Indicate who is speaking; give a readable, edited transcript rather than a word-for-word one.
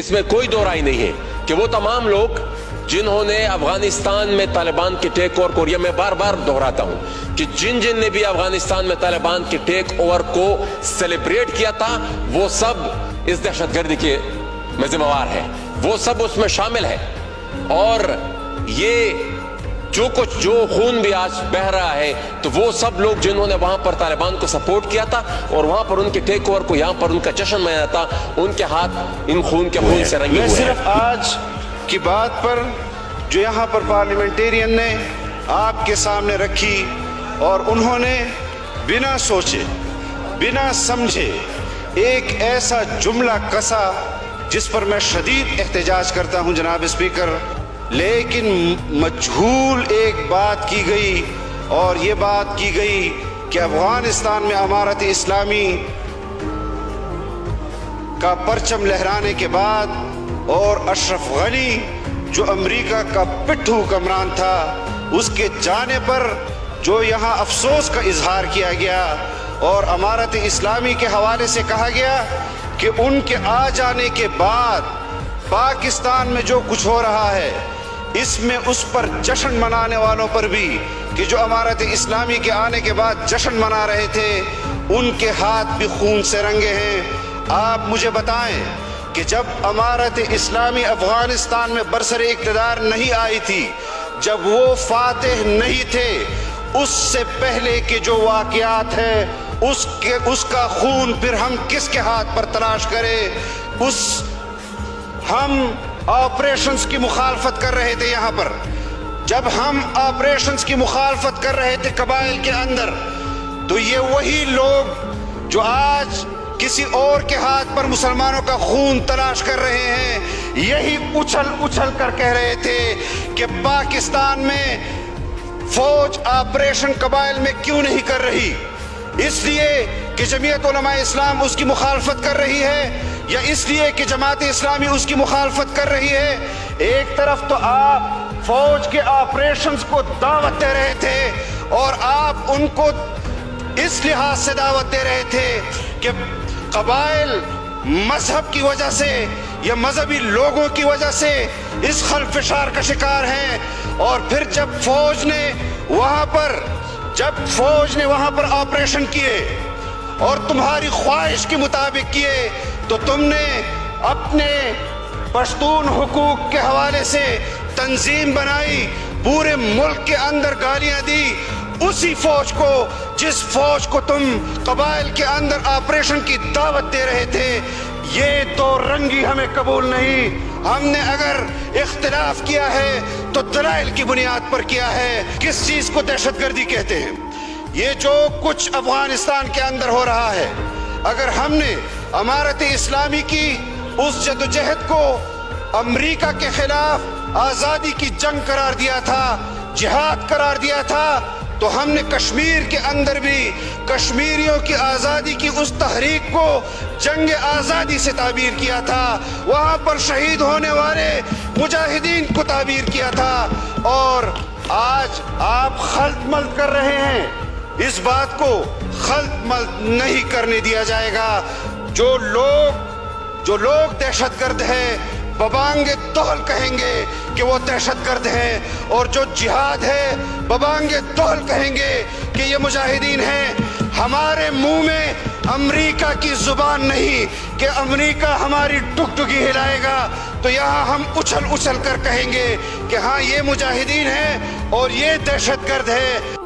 Speaker 1: इसमें कोई दो राय नहीं है कि वो तमाम लोग जिन्होंने अफगानिस्तान में तालिबान के टेक ओवर को, मैं बार बार दोहराता हूं कि जिन जिन ने भी अफगानिस्तान में तालिबान के टेक ओवर को सेलिब्रेट किया था, वो सब इस दहशतगर्दी के में जिम्मेवार है, वो सब उसमें शामिल है। और ये जो खून भी आज बह रहा है, तो वो सब लोग जिन्होंने वहां पर तालिबान को सपोर्ट किया था और वहां पर उनके टेक ओवर को, यहां पर उनका जश्न मनाया था, उनके हाथ इन खून के खून से रंगे हुए हैं।
Speaker 2: सिर्फ आज की बात पर जो यहाँ पर पार्लियामेंटेरियन ने आपके सामने रखी और उन्होंने बिना सोचे बिना समझे एक ऐसा जुमला कसा जिस पर मैं शदीद एहतजाज करता हूँ जनाब स्पीकर। लेकिन मजहूल एक बात की गई और ये बात की गई कि अफगानिस्तान में अमारत इस्लामी का परचम लहराने के बाद और अशरफ गनी जो अमेरिका का पिट्ठू हुक्मरान था, उसके जाने पर जो यहाँ अफसोस का इजहार किया गया और अमारत इस्लामी के हवाले से कहा गया कि उनके आ जाने के बाद पाकिस्तान में जो कुछ हो रहा है, इसमें उस पर जश्न मनाने वालों पर भी, कि जो अमारत इस्लामी के आने के बाद जश्न मना रहे थे, उनके हाथ भी खून से रंगे हैं। आप मुझे बताएं कि जब अमारत इस्लामी अफगानिस्तान में बरसरे इक़्तिदार नहीं आई थी, जब वो फातिह नहीं थे, उससे पहले के जो वाक़यात हैं, उसका खून फिर हम किसके हाथ पर तलाश करें। हम ऑपरेशंस की मुखालफत कर रहे थे यहाँ पर, जब हम ऑपरेशंस की मुखालफत कर रहे थे कबाइल के अंदर, तो ये वही लोग जो आज किसी और के हाथ पर मुसलमानों का खून तलाश कर रहे हैं, यही उछल उछल कर कह रहे थे कि पाकिस्तान में फौज ऑपरेशन कबाइल में क्यों नहीं कर रही, इसलिए कि जमीयत उलमा इस्लाम उसकी मुखालफत कर रही है या इसलिए कि जमात इस्लामी उसकी मुखालफत कर रही है। एक तरफ तो आप फौज के ऑपरेशंस को दावत दे रहे थे और आप उनको इस लिहाज से दावत दे रहे थे कि कबाइल मजहब की वजह से या मजहबी लोगों की वजह से इस खलफिशार का शिकार हैं, और फिर जब फौज ने वहां पर ऑपरेशन किए और तुम्हारी ख्वाहिश के मुताबिक किए, तो तुमने अपने पश्तून हुकूक के हवाले से तंजीम बनाई, पूरे मुल्क के अंदर गालियां दी उसी फौज को जिस फौज को तुम कबाइल के अंदर ऑपरेशन की दावत दे रहे थे। ये दो रंगी हमें कबूल नहीं। हमने अगर इख्तिलाफ किया है तो दलाइल की बुनियाद पर किया है। किस चीज को दहशतगर्दी कहते हैं? ये जो कुछ अफगानिस्तान के अंदर हो रहा है, अगर हमने अमारत इस्लामी की उस जदोजहद को अमेरिका के खिलाफ आज़ादी की जंग करार दिया था, जिहाद करार दिया था, तो हमने कश्मीर के अंदर भी कश्मीरियों की आज़ादी की उस तहरीक को जंग आज़ादी से ताबीर किया था, वहाँ पर शहीद होने वाले मुजाहिदीन को ताबीर किया था। और आज आप खल्त-मल्त कर रहे हैं, इस बात को खल्त-मल्त नहीं करने दिया जाएगा। जो लोग दहशतगर्द हैं, बबांगे तोहल कहेंगे कि वो दहशतगर्द हैं, और जो जिहाद है बबांगे तोहल कहेंगे कि ये मुजाहिदीन हैं। हमारे मुंह में अमेरिका की जुबान नहीं कि अमेरिका हमारी टुकटुकी हिलाएगा, तो यहाँ हम उछल उछल कर कहेंगे कि हाँ, ये मुजाहिदीन हैं और ये दहशतगर्द है।